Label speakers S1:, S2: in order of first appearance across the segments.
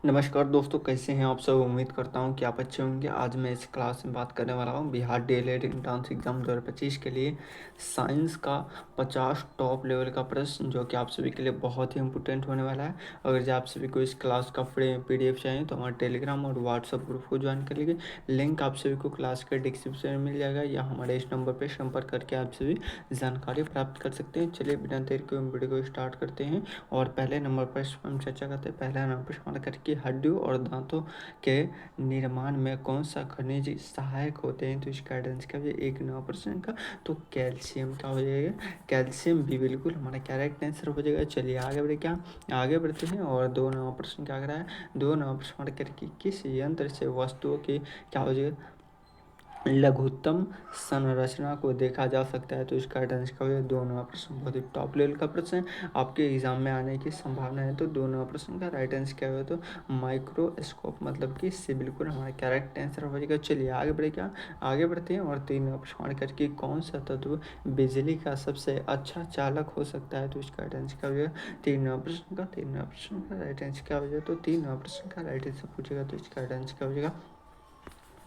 S1: नमस्कार दोस्तों, कैसे हैं आप सब। उम्मीद करता हूं कि आप अच्छे होंगे। आज मैं इस क्लास में बात करने वाला हूं बिहार डीएलएड एंट्रेंस एग्जाम 2025 के लिए साइंस का 50 टॉप लेवल का प्रश्न, जो कि आप सभी के लिए बहुत ही इंपॉर्टेंट होने वाला है। अगर जो आप सभी को इस क्लास का पीडीएफ चाहिए तो हमारे टेलीग्राम और व्हाट्सएप ग्रुप को ज्वाइन कर लीजिए। लिंक आप सभी को क्लास के डिस्क्रिप्शन में मिल जाएगा, या हमारे इस नंबर पर संपर्क करके आप सभी जानकारी प्राप्त कर सकते हैं। चलिए बिना देर के वीडियो को स्टार्ट करते हैं। और पहले नंबर पर हम चर्चा करते हैं। पहला नंबर पर हमारा करके हड्डियों और दांतों के निर्माण में कौन सा खनिज सहायक होते हैं, तो इस गाइडेंस का भी एक 9% का तो कैल्शियम का हो जाएगा। कैल्शियम भी बिल्कुल हमारा करेक्ट आंसर हो जाएगा। चलिए आगे बढ़े, क्या आगे बढ़ते हैं। और 2 9% का आ रहा है। 2 9% करके किस यंत्र से वस्तुओं की क्या हो जाएगा लघुत्तम संरचना को देखा जा सकता है, तो इसका आंसर का हो जाएगा 2 9%। बहुत ही टॉप लेवल का प्रश्न है, आपके एग्जाम में आने की संभावना है। तो 2 9% का राइट आंसर क्या होगा, तो माइक्रोस्कोप, मतलब कि इससे बिल्कुल हमारा करेक्ट आंसर हो जाएगा। चलिए आगे बढ़े, क्या आगे बढ़ते हैं। और 3 करके कौन सा तत्व बिजली का सबसे अच्छा चालक हो सकता है, तो इसका आंसर क्या हो जाएगा 3 9% का राइट आंसर क्या हो जाएगा, तो 3 9% का राइट आंसर पूछेगा, तो इसका आंसर क्या हो जाएगा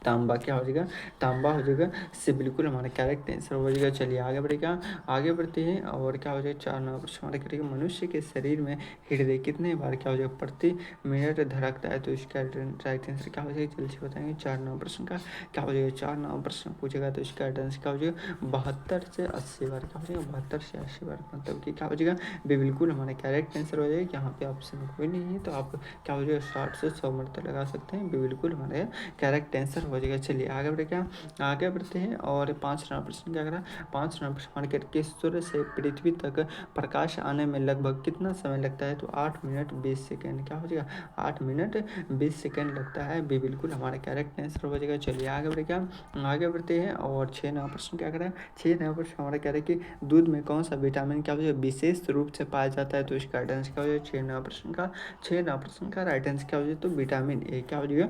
S1: तांबा। क्या हो जाएगा, तांबा हो जाएगा। इससे बिल्कुल हमारा करेक्ट आंसर हो जाएगा। चलिए आगे बढ़ेगा, आगे बढ़ते हैं। और क्या हो जाएगा 4 9% हमारे करेगा मनुष्य के शरीर में हृदय कितने बार क्या हो जाएगा प्रति मिनट धड़कता है, तो इसका राइट आंसर क्या हो जाएगा जल्दी से बताएंगे। 4 9% का क्या हो जाएगा 4 9% पूछेगा, तो इसका आंसर क्या हो जाएगा 72 से 80 बार। क्या हो जाएगा 72 से 80 बार, मतलब कि क्या हो जाएगा बिल्कुल हमारा करेक्ट आंसर हो जाएगा। यहाँ पे ऑप्शन कोई नहीं है, तो आप क्या हो जाएगा 60 से 100 मिनट तक लगा सकते हैं, बिल्कुल हमारे करेक्ट आंसर हो जाएगा। चलिए आगे बढ़े, क्या आगे बढ़ते हैं। और 5 9% क्या करा 5 9% करके सूर्य से पृथ्वी तक प्रकाश आने में लगभग कितना समय लगता है, तो 8 मिनट 20 सेकेंड। क्या हो जाएगा 8 मिनट 20 सेकेंड लगता है, भी बिल्कुल हमारा करेक्ट आंसर हो जाएगा। चलिए आगे बढ़े, क्या आगे बढ़ते हैं। और 6 9% क्या करें 6 9% हमारा कह रहे हैं कि दूध में कौन सा विटामिन क्या हो जाएगा विशेष रूप से पाया जाता है, तो इसका आंसर क्या हो जाएगा 6 9% का राइट आंसर क्या हो जाएगा, तो विटामिन ए। क्या हो जाएगा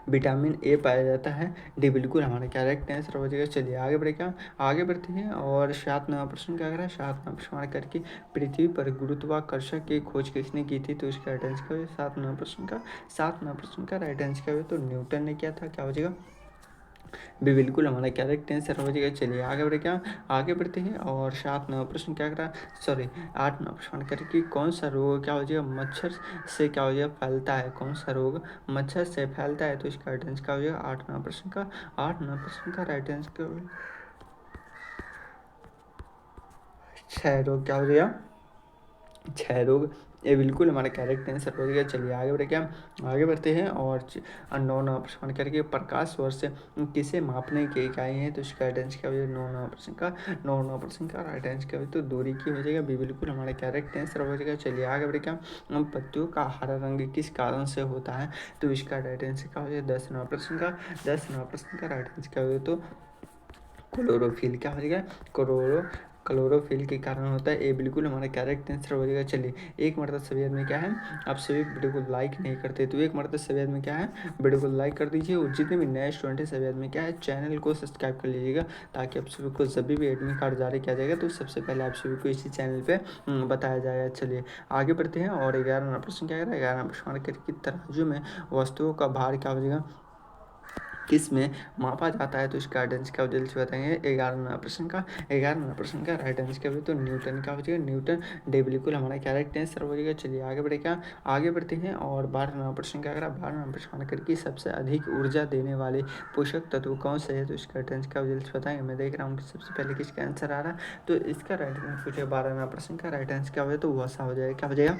S1: विटामिन ए पाया जाता है, डी बिल्कुल हमारा करेक्ट आंसर हो जाएगा। चलिए आगे बढ़े, क्या आगे बढ़ते हैं। और 7 9% क्या करा 7 9% हमारा करके पृथ्वी पर गुरुत्वाकर्षण की खोज किसने की थी, तो इसका राइट आंसर क्या हो जाएगा 7 9% का राइट आंसर क्या हो जाएगा, तो न्यूटन ने किया था। क्या हो जाएगा भी बिल्कुल हमारा करेक्ट आंसर हो जाएगा। चलिए आगे बढ़े, क्या आगे बढ़ते हैं। और 7 9% क्या करा सॉरी 8 9% करके कौन सा रोग क्या हो जाएगा मच्छर से क्या हो जाएगा फैलता है, कौन सा रोग मच्छर से फैलता है, तो इसका राइट आंसर क्या हो जाएगा 8 9% का राइट आंसर क्या हो जाएगा क्षय रोग। क्या हो जाएगा क्षय रोग, ये बिल्कुल हमारा करेक्ट आंसर हो जाएगा। चलिए आगे बढ़े, क्या आगे बढ़ते हैं। और 9 9% करके प्रकाश वर्ष किसे मापने की इकाई है, तो इसका आंसर क्या हो जाएगा 9 9% का राइट आंसर क्या हो जाएगा, तो दूरी की हो जाएगा, भी बिल्कुल हमारा करेक्ट आंसर हो जाएगा। चलिए आगे बढ़े, क्या पत्तियों का हरा रंग किस कारण से होता है, तो इसका राइट आंसर क्या हो जाएगा 10 9% का राइट आंसर क्या हो जाएगा, तो क्लोरोफिल। क्या हो जाएगा क्लोरोफिल के कारण होता है, ये बिल्कुल हमारा करेक्ट आंसर हो जाएगा। चलिए एक मरतबा सभी आदमी क्या है, आप सभी वीडियो को लाइक नहीं करते, तो एक मरतबा सभी आदमी क्या है वीडियो को लाइक कर दीजिए। और जितने भी नए स्टूडेंट है सभी आदमी क्या है चैनल को सब्सक्राइब कर लीजिएगा, ताकि आप सभी को जब भी एडमिट कार्ड जारी किया जाएगा तो सबसे पहले आप सभी को इसी चैनल पर बताया जाएगा। चलिए आगे बढ़ते हैं। और 11 9% क्या है 11 की तराजू में वस्तुओं का भार क्या हो जाएगा किस में मापा जाता है, तो इसका आंसर क्या जल्दी से बताएंगे 11 9% का राइट आंसर क्या हो तो न्यूटन। का हो जाएगा न्यूटन, डे बिल्कुल हमारा करेक्ट आंसर हो जाएगा। चलिए आगे बढ़े, क्या आगे बढ़ते हैं। और 12 9% क्या करा 12 9% करके सबसे अधिक ऊर्जा देने वाले पोषक तत्व कौन से है, तो इसका आंसर क्या जल्दी से बताएंगे। मैं देख रहा हूँ कि सबसे पहले किसका आंसर आ रहा है, तो इसका राइट आंसर पूछे 12 9% का राइट आंसर क्या हो जाएगा, तो वसा हो जाएगा। क्या हो जाएगा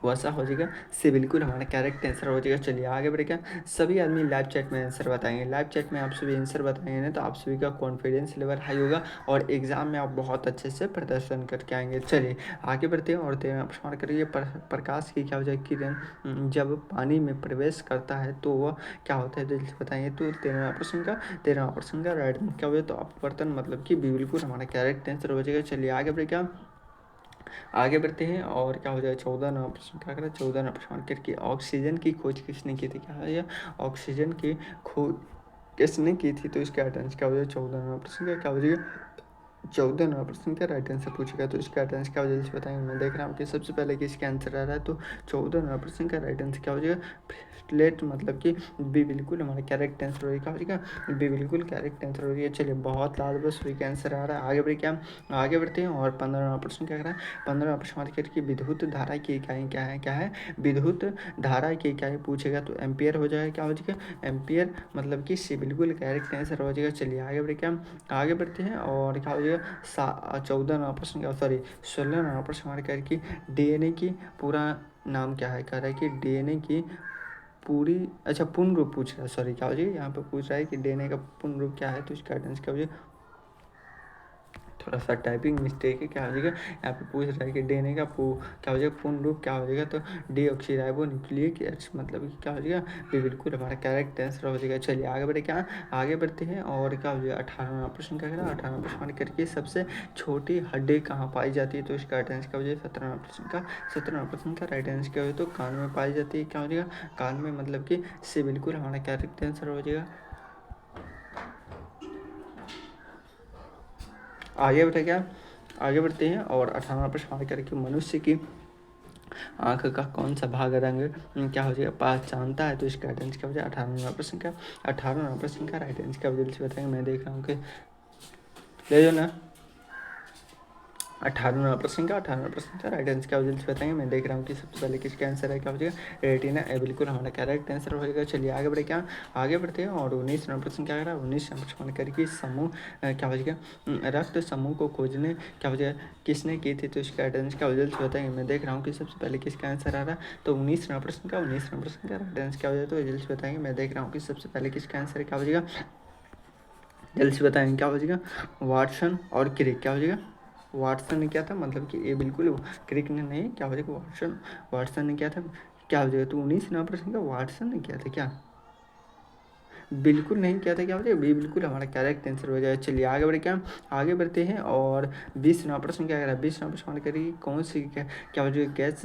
S1: वैसा हो जाएगा, से बिल्कुल हमारा करेक्ट आंसर हो जाएगा। चलिए आगे बढ़ेगा। सभी आदमी लाइव चैट में आंसर बताएंगे, लाइव चैट में आप सभी आंसर बताएंगे ना, तो आप सभी का कॉन्फिडेंस लेवल हाई होगा और एग्जाम में आप बहुत अच्छे से प्रदर्शन करके आएंगे। चलिए आगे बढ़ते हैं। और 13 करिए प्रकाश की क्या हो जाएगी किरण जब पानी में प्रवेश करता है तो वह क्या होता है जल्दी से बताएंगे, तो 13% का राइट क्या हो जाए, तो अपवर्तन, मतलब कि बिल्कुल हमारा करेक्ट आंसर हो जाएगा। चलिए आगे बढ़ेगा, आगे बढ़ते हैं। और क्या हो जाएगा 14 9% क्या करें 14 9% करके ऑक्सीजन की खोज किसने की थी, क्या है ऑक्सीजन की खोज किसने की थी, तो इसका आंसर क्या हो जाएगा 14 9% का क्या हो जाएगा 14 नंबर प्रश्न का राइट आंसर पूछेगा तो इसका राइट आंसर क्या हो जाएगा जल्दी बताएंगे। मैं देख रहा हूँ कि सबसे पहले किसका आंसर आ रहा है, तो 14 नंबर प्रश्न का राइट आंसर क्या हो जाएगा, फ्लैट, मतलब कि बी बिल्कुल हमारा करेक्ट आंसर हो जाएगा। बी बिल्कुल करेक्ट आंसर हो जाएगा। चलिए बहुत लाल बस वी का आंसर आ रहा है। आगे बढ़े क्या, आगे बढ़ते हैं और 15वां प्रश्न क्या कर रहा है। 15वां प्रश्न हमारे की विद्युत धारा की इकाई क्या है, विद्युत धारा की इकाई पूछेगा तो एम्पियर हो जाएगा, क्या हो जाएगा एम्पियर, मतलब कि सी बिल्कुल करेक्ट आंसर हो जाएगा। चलिए आगे बढ़े क्या, आगे बढ़ते हैं और क्या हो जाएगा 14 नंबर प्रश्न का, सॉरी 16 नंबर प्रश्न हमारे कह रहे कि डीएनए की पूरा नाम क्या है, कह रहा है कि डीएनए की पूरी, अच्छा पूर्ण रूप पूछ रहा है, सॉरी क्या हो जाएगा यहाँ पे पूछ रहा है कि डीएनए का पूर्ण रूप क्या है, तो इसका आंसर क्या हो जाएगा, थोड़ा सा टाइपिंग मिस्टेक है, क्या हो जाएगा यहाँ पे पूछ रहा है कि डीएनए का क्या हो जाएगा पूर्ण रूप क्या हो जाएगा, तो डीऑक्सीराइबो न्यूक्लिक एसिड, मतलब कि क्या हो जाएगा ये बिल्कुल हमारा करेक्ट आंसर हो जाएगा। चलिए आगे बढ़े क्या, आगे बढ़ते हैं और क्या हो जाएगा 18वां प्रश्न क्या करेगा, 18वां प्रश्न करके सबसे छोटी हड्डी कहाँ पाई जाती है, तो इसका राइट आंसर क्या हो जाएगा 17वां प्रश्न का राइट आंसर क्या हो जाएगा, तो कान में पाई जाती है, क्या हो जाएगा कान में, मतलब कि से बिल्कुल हमारा करेक्ट आंसर हो जाएगा। आगे बढ़े क्या, आगे बढ़ते हैं और 18वां प्रश्न हमारे करके मनुष्य की आंख का कौन सा भाग रंग क्या हो जाएगा पहचानता है, तो इसका राइट आंसर क्या हो जाएगा 18वां प्रश्न का राइट आंसर क्या हो जल्दी से बताएंगे। मैं देख रहा हूँ कि ले जाओ ना 18वां प्रश्न का राइट आंसर क्या हो जल्दी से बताएंगे। मैं देख रहा हूँ कि सबसे पहले किसका आंसर है, क्या हो जाएगा रेटिना, बिल्कुल हमारा करेक्ट आंसर हो जाएगा। चलिए आगे बढ़े क्या, आगे बढ़ते हैं और 19वां प्रश्न क्या कर रहा है, 19वां प्रश्न करके समूह क्या हो जाएगा रक्त समूह को खोजने क्या हो जाएगा किसने की थी, तो इसका राइट आंसर क्या हो जल्दी से बताएंगे। मैं देख रहा हूँ कि सबसे पहले किसका आंसर आ रहा है, तो 19वां प्रश्न का राइट आंसर क्या हो जाएगा, तो जल्दी से बताएंगे। मैं देख रहा हूँ कि सबसे पहले किसका आंसर क्या हो जाएगा, जल्दी से बताएंगे क्या हो जाएगा वाटसन और क्रिक, क्या हो जाएगा वाटसन ने क्या था, मतलब कि ये बिल्कुल क्रिक ने नहीं, क्या हो जाएगा वाटसन, वाटसन ने क्या था, क्या हो जाएगा, तो 19वां प्रश्न का वाटसन ने क्या था क्या, बिल्कुल नहीं किया था, क्या हो जाएगा बी बिल्कुल हमारा करेक्ट आंसर हो जाएगा। चलिए आगे बढ़े क्या, आगे बढ़ते हैं और 20वां प्रश्न क्या कह रहा है, 20वां प्रश्न करिए कौन सी क्या हो जाएगा गैस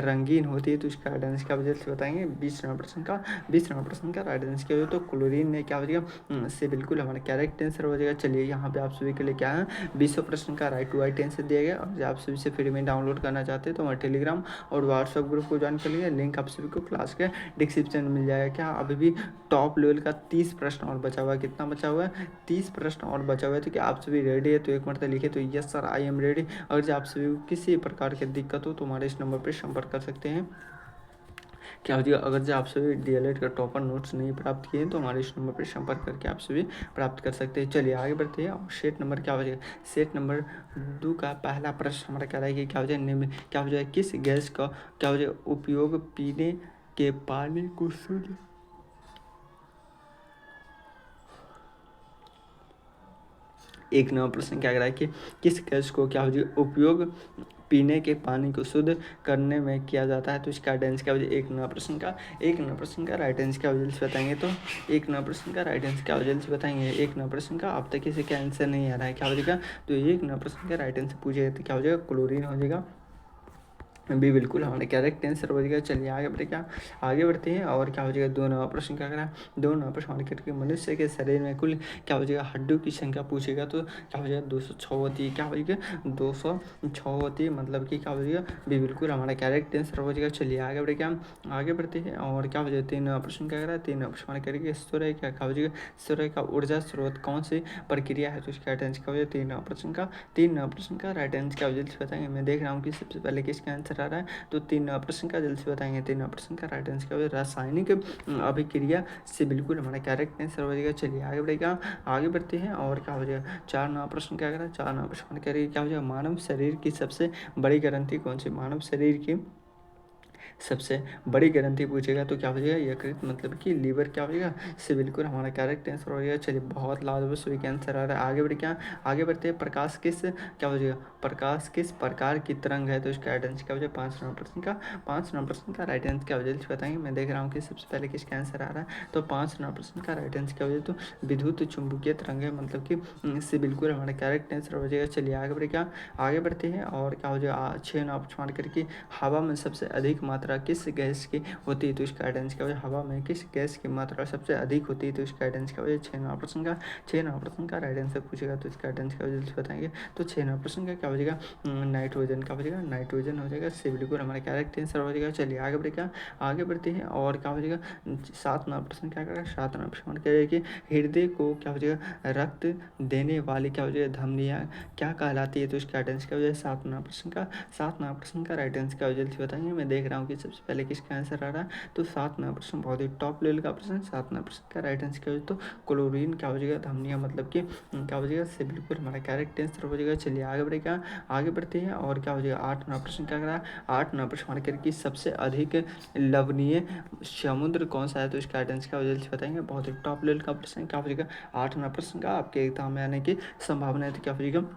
S1: रंगीन होती है, तो इसका राइट आंसर क्या वजह से बताएंगे। 20वां प्रश्न का राइट आंसर क्या हो तो क्लोरीन ने क्या हो जाएगा से बिल्कुल हमारा करेक्ट आंसर हो जाएगा। चलिए यहाँ पे आप सभी के लिए क्या है 20वां प्रश्न का राइट टू राइट आंसर दिया गया। और आप सभी से फ्री में डाउनलोड करना चाहते हैं तो हमारे टेलीग्राम और व्हाट्सएप ग्रुप को ज्वाइन कर लीजिए, लिंक आप सभी को क्लास के डिस्क्रिप्शन में मिल जाएगा। क्या अभी भी टॉप लेवल का 30 प्रश्न और बचा हुआ है, कितना बचा हुआ है 30 प्रश्न और बचा हुआ है, तो क्या आप सभी रेडी है, तो एक मरतबा लिखे तो yes sir I am ready. अगर जो आप सभी को किसी प्रकार की दिक्कत हो तो हमारे इस नंबर पर संपर्क कर सकते हैं। क्या हो जाएगा अगर जो आप सभी डीएलएड का टॉपर नोट्स नहीं प्राप्त किए तो हमारे इस नंबर पर संपर्क करके आप सभी प्राप्त कर सकते हैं। चलिए आगे बढ़ते हैं और सेट नंबर क्या हो जाएगा, सेट नंबर 2 का पहला प्रश्न हमारा कह रहा है कि क्या हो जाए निम्न क्या हो जाए किस गैस का क्या हो जाए उपयोग पीने के पानी को शुद्ध, एक नवा प्रश्न क्या कह रहा है कि किस गैस को क्या हो जाए उपयोग पीने के पानी को शुद्ध करने में किया जाता है, तो इसका राइट आंसर क्या हो जाए एक नवा प्रश्न का राइट आंसर क्या हो जल्दी से बताएंगे। तो एक नवा प्रश्न का राइट आंसर क्या हो जल्दी से बताएंगे। एक नवा प्रश्न का अब तक किसी का आंसर नहीं आ रहा है, क्या हो जाएगा तो एक नवा प्रश्न का राइट आंसर पूछेगा तो क्या हो जाएगा क्लोरीन हो जाएगा, बी बिल्कुल हमारे करेक्ट आंसर हो जाएगा। चलिए आगे बढ़े क्या, आगे बढ़ते हैं और क्या हो जाएगा 2 नवा प्रश्न क्या करा 2 नवा प्रश्न हमारे करके मनुष्य के शरीर में कुल क्या हो जाएगा हड्डियों की संख्या पूछेगा तो क्या हो जाएगा 206 होती है, क्या हो जाएगा 206 होती है, मतलब कि क्या हो जाएगा बी बिल्कुल हमारा करेक्ट आंसर हो जाएगा। चलिए आगे बढ़े क्या, आगे बढ़ते हैं और क्या हो जाएगा 3 नवा प्रश्न क्या करा 3 नवा प्रश्न हमारे करके सूर्य क्या हो जाएगा सूर्य का ऊर्जा स्रोत कौन सी प्रक्रिया है, तो इसका राइट आंसर क्या हो जाएगा 3 नवा प्रश्न का राइट आंसर क्या हो जल्दी से बताएंगे। मैं देख रहा हूँ कि सबसे पहले किसका आंसर आ रहा है, तो 3 नवा प्रश्न का जल्दी से बताएंगे। 3 नवा प्रश्न का राइट आंसर क्या होगा रासायनिक अभिक्रिया से बिल्कुल हमारा करेक्ट आंसर हो जाएगा। चलिए आगे बढ़ेगा, आगे बढ़ते हैं और क्या हो जाएगा 4 नवा प्रश्न क्या करें 4 नवा प्रश्न करिए क्या हो जाएगा मानव शरीर की सबसे बड़ी ग्रंथि कौन सी, मानव शरीर की सबसे बड़ी ग्रंथि पूछेगा तो क्या हो जाएगा यकृत, मतलब कि लीवर क्या हो जाएगा से बिल्कुल हमारा करेक्ट आंसर हो जाएगा। चलिए बहुत लाजवाब सभी का आंसर आ रहा है। आगे बढ़े क्या, आगे बढ़ते हैं प्रकाश किस क्या हो जाएगा प्रकाश किस प्रकार की तरंग है, तो इसका राइट आंसर क्या हो जाएगा 5 नंबर प्रश्न का राइट आंसर क्या हो जाएगा बताएंगे। मैं देख रहा हूँ कि सबसे पहले किसका आंसर आ रहा है, तो 5 नंबर प्रश्न का राइट आंसर क्या हो जाएगा तो विद्युत चुंबकीय तरंग है, मतलब कि इससे बिल्कुल हमारा करेक्ट आंसर हो जाएगा। चलिए आगे बढ़े क्या, आगे बढ़ते हैं और क्या हो जाएगा 6 नंबर प्रश्न करके हवा में सबसे अधिक मात्रा किस गैस की होती है, तो इसका राइट आंसर क्या हो जाएगा हवा में किस गैस की मात्रा सबसे अधिक होती है, तो इसका राइट आंसर क्या हो जाएगा 6वां प्रश्न का राइट आंसर पूछेगा तो इसका राइट आंसर क्या हो जाएगा बताएंगे। तो 6वां प्रश्न का क्या हो जाएगा नाइट्रोजन का हो जाएगा, नाइट्रोजन हो जाएगा। सी बिल्कुल हमारा करेक्ट आंसर हो जाएगा। चलिए आगे बढ़ते हैं और क्या हो जाएगा 7वां प्रश्न क्या करेगा 7वां प्रश्न क्या है कि हृदय को क्या हो जाएगा रक्त देने वाली क्या हो जाएगा धमनियाँ क्या कहलाती है, तो इसका राइट आंसर क्या हो जाएगा 7वां प्रश्न का राइट आंसर क्या हो जल्दी बताएंगे। मैं देख रहा हूँ कि सबसे पहले किसका आंसर आ रहा है, तो 7वां प्रश्न बहुत ही टॉप लेवल का प्रश्न। 7वां प्रश्न का राइट आंसर क्या हो जाएगा तो क्लोरीन क्या हो जाएगा धमनियाँ मतलब कि क्या हो जाएगा से बिल्कुल हमारा करेक्ट आंसर हो जाएगा। चलिए आगे बढ़ते हैं और क्या हो जाएगा 8वां प्रश्न क्या करा 8वां प्रश्न हमारे की सबसे अधिक लवणीय समुद्र कौन सा है, तो इसका राइट आंसर क्या हो जल्दी बताएंगे। बहुत ही टॉप लेवल का प्रश्न क्या हो जाएगा 8वां प्रश्न का आपके एग्जाम में आने की संभावना है, तो क्या हो जाएगा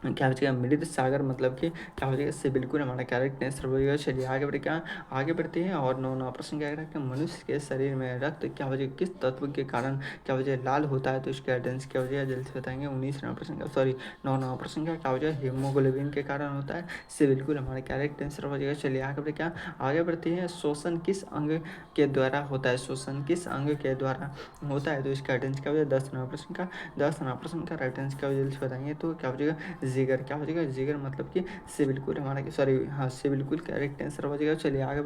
S1: क्या हो जाएगा मृत सागर मतलब कि क्या हो जाएगा इससे बिल्कुल हमारा करेक्ट आंसर हो जाएगा। चलिए आगे बढ़ते हैं और 9वां प्रश्न क्या है कि मनुष्य के शरीर में रक्त क्या हो जाएगा किस तत्व के कारण क्या हो जाएगा लाल होता है, तो इसका आंसर क्या हो जाएगा जल्दी से बताएंगे। 19वां प्रश्न का 9वां प्रश्न का क्या हो जाएगा हीमोग्लोबिन के कारण होता है, इससे बिल्कुल हमारा करेक्ट आंसर हो जाएगा। चलिए आगे बढ़ते हैं शोषण किस अंग के द्वारा होता है, शोषण किस अंग के द्वारा होता है, तो इसका आंसर क्या हो जाएगा 10वां प्रश्न का राइट आंसर क्या हो जल्दी से बताएंगे। तो क्या हो जाएगा जिगर क्या हो जाएगा जिगर मतलब कि से बिल्कुल हमारा से बिल्कुल करेक्ट आंसर हो जाएगा। चलिए आगे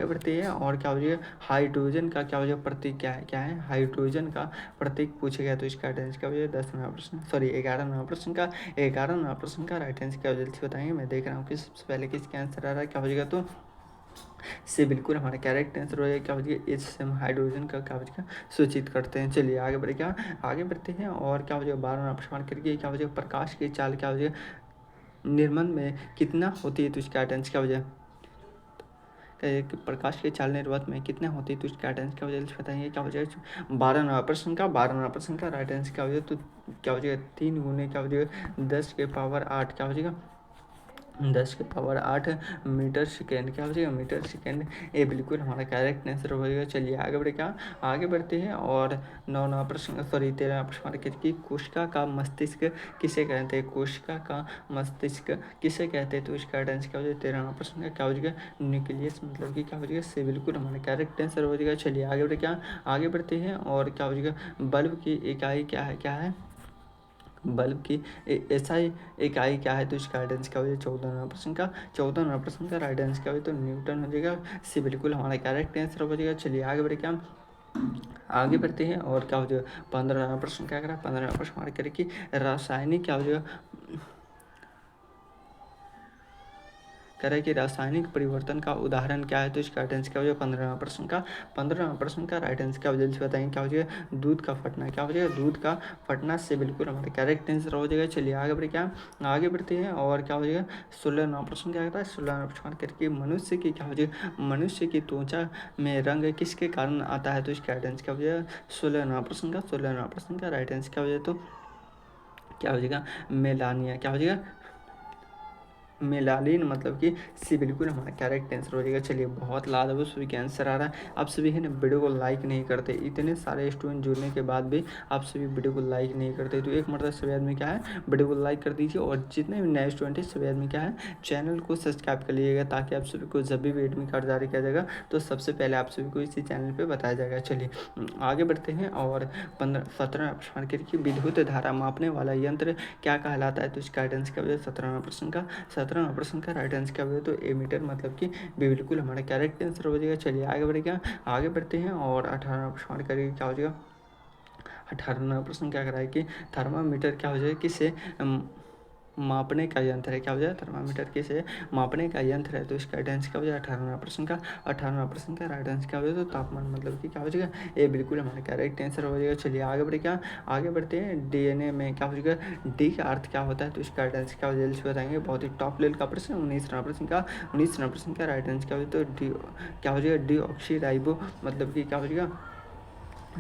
S1: बढ़ते हैं और क्या हो जाएगा हाइड्रोजन का क्या हो जाएगा प्रतीक क्या है हाइड्रोजन का प्रतीक पूछे गया, तो इसका आंसर क्या हो जाएगा 11वां प्रश्न का राइट आंसर क्या हो जल्दी बताएंगे। मैं देख रहा हूँ कि सबसे पहले किसका आंसर आ रहा है क्या हो जाएगा, तो से बिल्कुल हमारा करेक्ट आंसर हो जाएगा क्या हो जाएगा इस हम हाइड्रोजन का क्या हो जाएगा सूचित करते हैं। चलिए आगे बढ़ते हैं और क्या हो जाएगा 12वां प्रश्न करके क्या हो जाएगा प्रकाश की चाल क्या हो जाएगा निर्मल में कितना होती है, तो इसका आंसर क्या हो जाएगा कि प्रकाश की चाल निर्वात में कितना होती है, तो इसका आंसर क्या हो जाएगा बताइए क्या हो जाएगा 12वां प्रश्न का राइट आंसर क्या हो जाएगा, तो क्या हो जाएगा 3 गुने क्या हो जाएगा 10⁸ क्या हो जाएगा 10⁸ मीटर सेकेंड क्या हो जाएगा मीटर सेकेंड, ये बिल्कुल हमारा करेक्ट आंसर हो जाएगा। चलिए आगे बढ़ते हैं और 13वां प्रश्न की कोशिका का मस्तिष्क किसे कहते हैं, कोशिका का मस्तिष्क किसे कहते हैं, तो इसका आंसर क्या हो जाएगा 13वां प्रश्न का क्या हो जाएगा न्यूक्लियस मतलब कि क्या हो जाएगा से बिल्कुल हमारा करेक्ट आंसर हो जाएगा। चलिए आगे बढ़ते हैं और क्या हो जाएगा बल्ब की इकाई क्या है बल्ब की ऐसा ही इकाई क्या है, तो इसका राइट आंसर क्या हो जाएगा 14वां प्रश्न का राइट आंसर क्या हो जाएगा तो न्यूटन हो जाएगा, से बिल्कुल हमारा करेक्ट आंसर हो जाएगा। चलिए आगे बढ़ते हैं और क्या हो जाएगा 15वां प्रश्न क्या करा 15वां प्रश्न हमारे करें कि रासायनिक क्या हो जाएगा कह रहा है कि रासायनिक परिवर्तन का उदाहरण क्या है, तो इसका राइट आंसर क्या हो जाएगा 15वां प्रश्न का राइट आंसर क्या हो जाएगा बताएंगे क्या हो जाएगा दूध का फटना क्या हो जाएगा दूध का फटना, से बिल्कुल हमारा करेक्ट आंसर हो जाएगा। चलिए आगे बढ़ते हैं और क्या हो जाएगा 16वां प्रश्न क्या कहता है 16वां प्रश्न करके मनुष्य की क्या हो जाएगा मनुष्य की त्वचा में रंग किसके कारण आता है, तो इसका राइट आंसर क्या हो जाएगा 16वां प्रश्न का राइट आंसर क्या हो जाएगा, तो क्या हो जाएगा मेलानिया क्या हो जाएगा मेलानिन मतलब कि सी बिल्कुल हमारा करेक्ट आंसर हो जाएगा। चलिए बहुत लाजवाब सभी का आंसर आ रहा है। आप सभी है ना वीडियो को लाइक नहीं करते, इतने सारे स्टूडेंट जुड़ने के बाद भी आप सभी वीडियो को लाइक नहीं करते, तो एक मतलब सभी आदमी क्या है वीडियो को लाइक कर दीजिए और जितने भी नए स्टूडेंट है सभी आदमी क्या है चैनल को सब्सक्राइब कर लीजिएगा, ताकि आप सभी को जब भी एडमिट कार्ड जारी किया जाएगा तो सबसे पहले आप सभी को इसी चैनल पर बताया जाएगा। चलिए आगे बढ़ते हैं और 17वां प्रश्न की विद्युत धारा मापने वाला यंत्र क्या कहलाता है, तो इसका आंसर क्या हो जाएगा 17वां प्रश्न का राइट आंसर क्या होगा, तो एमीटर मतलब कि बिल्कुल हमारा करेक्ट आंसर हो जाएगा। चलिए आगे बढ़ते हैं और 18वां प्रश्न करेंगे क्या हो जाएगा 18वां प्रश्न क्या कराए कि थर्मामीटर क्या हो जाएगा किसे मापने का यंत्र है क्या हो जाएगा थर्मामीटर किसे मापने का यंत्र है, तो इसका राइट आंसर क्या हो जाएगा 18वां प्रश्न का राइट आंसर क्या हो जाएगा, तो तापमान मतलब कि क्या हो जाएगा ये बिल्कुल हमारा करेक्ट आंसर हो जाएगा। चलिए आगे बढ़ते हैं डीएनए में क्या हो जाएगा डी का अर्थ क्या होता है, तो इसका राइट आंसर क्या हो जाएगा जल्दी बताएंगे। बहुत ही टॉप लेवल का प्रश्न 19वां प्रश्न का राइट आंसर क्या हो जाएगा, तो डी क्या हो जाएगा डी ऑक्सी राइबो मतलब कि क्या हो जाएगा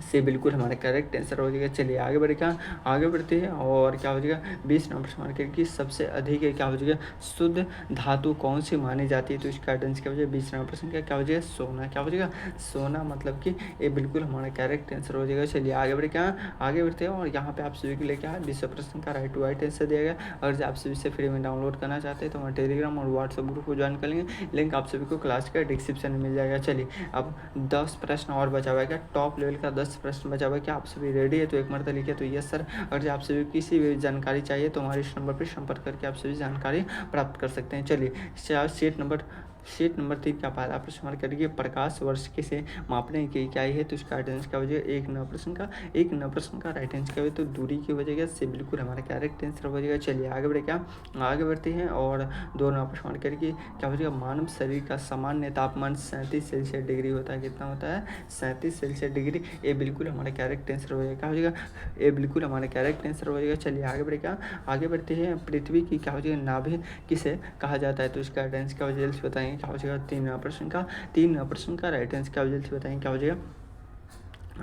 S1: से बिल्कुल हमारा करेक्ट आंसर हो जाएगा। चलिए आगे बढ़े, क्या आगे बढ़ते हैं और क्या हो जाएगा 20 नंबर प्रश्न मार्केट की सबसे अधिक क्या हो जाएगा शुद्ध धातु कौन सी मानी जाती है, तो इसका आंसर क्या हो जाएगा 20 नंबर प्रश्न का क्या हो जाएगा सोना। क्या हो जाएगा सोना, मतलब कि ये बिल्कुल हमारा करेक्ट आंसर हो जाएगा। चलिए आगे बढ़े, क्या आगे बढ़ते हैं और यहाँ पे आप सभी के लिए क्या है 20 प्रश्न का राइट टू राइट आंसर दिया गया। अगर आप सभी से फ्री में डाउनलोड करना चाहते हैं तो हमारे टेलीग्राम और व्हाट्सएप ग्रुप को ज्वाइन कर लेंगे, लिंक आप सभी को क्लास का डिस्क्रिप्शन में मिल जाएगा। चलिए अब 10 प्रश्न और बचा हुआ है, क्या टॉप लेवल का 10 प्रश्न बचा हुआ है। क्या आप सभी रेडी है, तो एक मरतबा लिखिए तो यस सर। अगर आप सभी किसी भी जानकारी चाहिए तो हमारे इस नंबर पर संपर्क करके आप सभी जानकारी प्राप्त कर सकते हैं। चलिए शीट नंबर 3 का पहला प्रश्न हमारे करिए प्रकाश वर्ष किसे मापने की इकाई है, तो इसका राइट आंसर क्या हो जाएगा एक नंबर प्रश्न का राइट आंसर क्या हो, तो दूरी की हो जाएगा। से बिल्कुल हमारा करेक्ट आंसर हो जाएगा। चलिए आगे बढ़े, क्या आगे बढ़ते हैं और 2 नंबर प्रश्न करिए क्या हो जाएगा मानव शरीर का सामान्य तापमान 37 सेल्सियस डिग्री होता है। कितना होता है 37 सेल्सियस डिग्री। ये बिल्कुल हमारा करेक्ट आंसर हो जाएगा। क्या हो जाएगा ये बिल्कुल हमारा करेक्ट आंसर हो जाएगा। चलिए आगे बढ़े, क्या आगे बढ़ते हैं पृथ्वी की क्या हो जाएगा नाभिक किसे कहा जाता है, तो इसका राइट आंसर क्या हो जाएगा बताएंगे। क्या हो जाएगा 3 नंबर प्रश्न का राइट आंसर क्या हो जाएगा बताएंगे। क्या हो जाएगा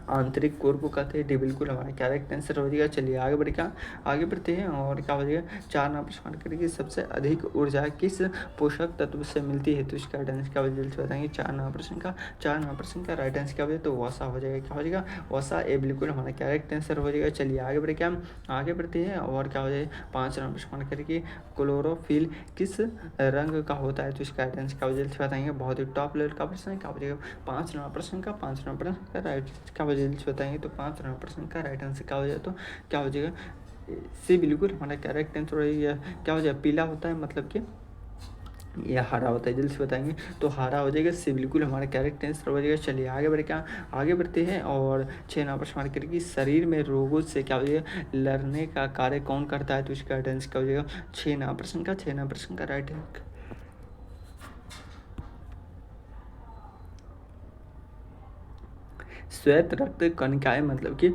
S1: आंतरिक कोर को कहते हैं। डी बिल्कुल हमारा करेक्ट आंसर हो जाएगा। चलिए आगे बढ़े, क्या आगे बढ़ते हैं और क्या हो जाएगा 4 नंबर प्रश्न करेंगे सबसे अधिक ऊर्जा किस पोषक तत्व से मिलती है, तो इसका राइट आंसर क्या हो जाएगा बताएंगे। 4 नंबर प्रश्न का राइट आंसर क्या हो जाएगा, तो वसा हो जाएगा। क्या हो जाएगा वसा। ए बिल्कुल हमारा करेक्ट आंसर हो जाएगा। चलिए आगे बढ़े, क्या आगे बढ़ते हैं और क्या हो जाएगा 5 नंबर प्रश्न करेंगे क्लोरोफिल किस रंग का होता है, तो इसका राइट आंसर क्या हो जाएगा बताएंगे। बहुत ही टॉप लेवल का प्रश्न है। क्या हो जाएगा 5 नंबर प्रश्न का राइट क्या हो जाएगा बताएंगे, तो 5 नंबर प्रश्न का राइट आंसर क्या हो जाए, तो क्या हो जाएगा से बिल्कुल हमारा करेक्ट आंसर हो जाएगा। क्या हो जाएगा पीला होता है, मतलब कि यह हरा होता है, जल्दी से बताएंगे तो हरा हो जाएगा। से बिल्कुल हमारा करेक्ट आंसर हो जाएगा। चलिए आगे बढ़े, क्या आगे बढ़ते हैं और 6 नंबर प्रश्न करेंगे शरीर में रोगों से क्या हो जाएगा लड़ने का कार्य कौन करता है, तो इसका राइट आंसर क्या हो जाएगा 6 नंबर प्रश्न का राइट आंसर श्वेत रक्त कणिकाएं, मतलब कि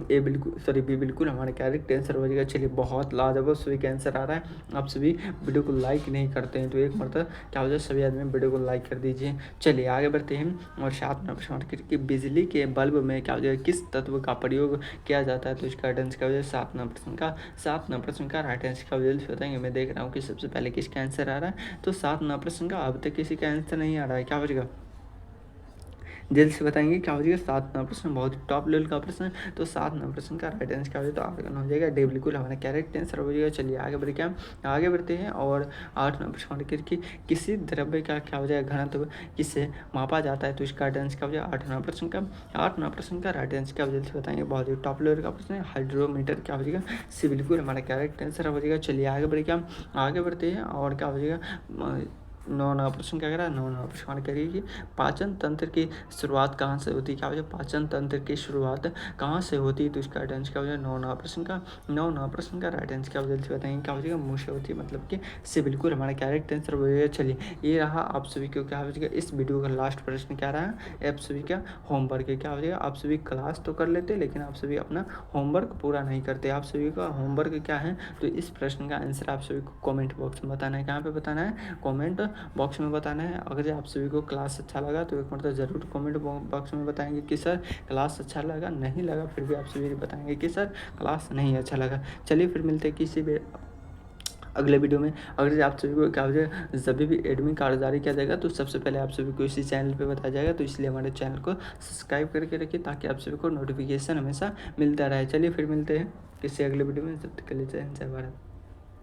S1: ए बिल्कुल सॉरी बी बिल्कुल हमारा करेक्ट आंसर हो जाएगा। चलिए बहुत लाजवाब सभी का आंसर आ रहा है। आप सभी वीडियो को लाइक नहीं करते हैं तो एक मरतबा क्या हो जाए सभी आदमी वीडियो को लाइक कर दीजिए। चलिए आगे बढ़ते हैं और 7 नंबर प्रश्न कि बिजली के बल्ब में क्या हो जाएगा किस तत्व का प्रयोग किया जाता है, तो इसका राइट आंसर क्या हो जाएगा 7 नंबर प्रश्न का राइट आंसर क्या हो जाएगा बताएंगे। मैं देख रहा हूँ कि सबसे पहले किसका आंसर आ रहा है, तो 7 नंबर प्रश्न का अब तक किसी का आंसर नहीं आ रहा है। क्या हो जाएगा जल्द से बताएंगे। क्या हो जाएगा 7 नंबर प्रश्न बहुत टॉप लेवल का प्रश्न है, तो 7 नंबर प्रश्न का राइट आंसर क्या हो जाएगा, तो आर्गन हो जाएगा। डी बिल्कुल हमारा करेक्ट आंसर हो जाएगा। चलिए आगे बढ़े, क्या आगे बढ़ते हैं और 8 नंबर प्रश्न कि किसी द्रव्य का क्या हो जाएगा घनत्व किससे मापा जाता है, तो इसका राइट आंसर क्या हो जाएगा 8 नंबर प्रश्न का राइट आंसर क्या हो जाएगा बताएंगे। बहुत ही टॉप लेवल का प्रश्न है। हाइड्रोमीटर क्या हो जाएगा सी बिल्कुल हमारा करेक्ट आंसर हो जाएगा। चलिए आगे बढ़े, क्या आगे बढ़ते हैं और क्या हो जाएगा 9 नंबर प्रश्न क्या कह रहा है 9 नंबर प्रश्न करिए कि पाचन तंत्र की शुरुआत कहाँ से होती है। क्या हो जाए पाचन तंत्र की शुरुआत कहाँ से होती है, तो इसका राइट आंसर क्या हो जाए 9 नंबर प्रश्न का राइट आंसर क्या हो जाए बताएंगे। क्या हो जाएगा मुँह से होती है, मतलब कि से बिल्कुल हमारा करेक्ट आंसर हो जाएगा। चलिए ये रहा आप सभी को क्या हो जाएगा इस वीडियो का लास्ट प्रश्न क्या रहा है, आप सभी का होमवर्क है। क्या हो जाएगा आप सभी क्लास तो कर लेते लेकिन आप सभी अपना होमवर्क पूरा नहीं करते। आप सभी का होमवर्क क्या है, तो इस प्रश्न का आंसर आप सभी को कमेंट बॉक्स में बताना है। कहाँ पे बताना है कमेंट बॉक्स में बताना है। अगर आप सभी को क्लास अच्छा लगा तो एक मतलब ज़रूर कमेंट बॉक्स में बताएंगे कि सर क्लास अच्छा लगा, नहीं लगा फिर भी आप सभी बताएंगे कि सर क्लास नहीं अच्छा लगा। चलिए फिर मिलते हैं किसी भी अगले वीडियो में। अगर आप सभी को क्या हो जाएगा जब भी एडमिट कार्ड जारी किया जाएगा तो सबसे पहले आप सभी को इसी चैनल पे बताया जाएगा, तो इसलिए हमारे चैनल को सब्सक्राइब करके रखिए ताकि आप सभी को नोटिफिकेशन हमेशा मिलता रहे। चलिए फिर मिलते हैं किसी अगले वीडियो में, जब तक के लिए जय हिंद जय भारत।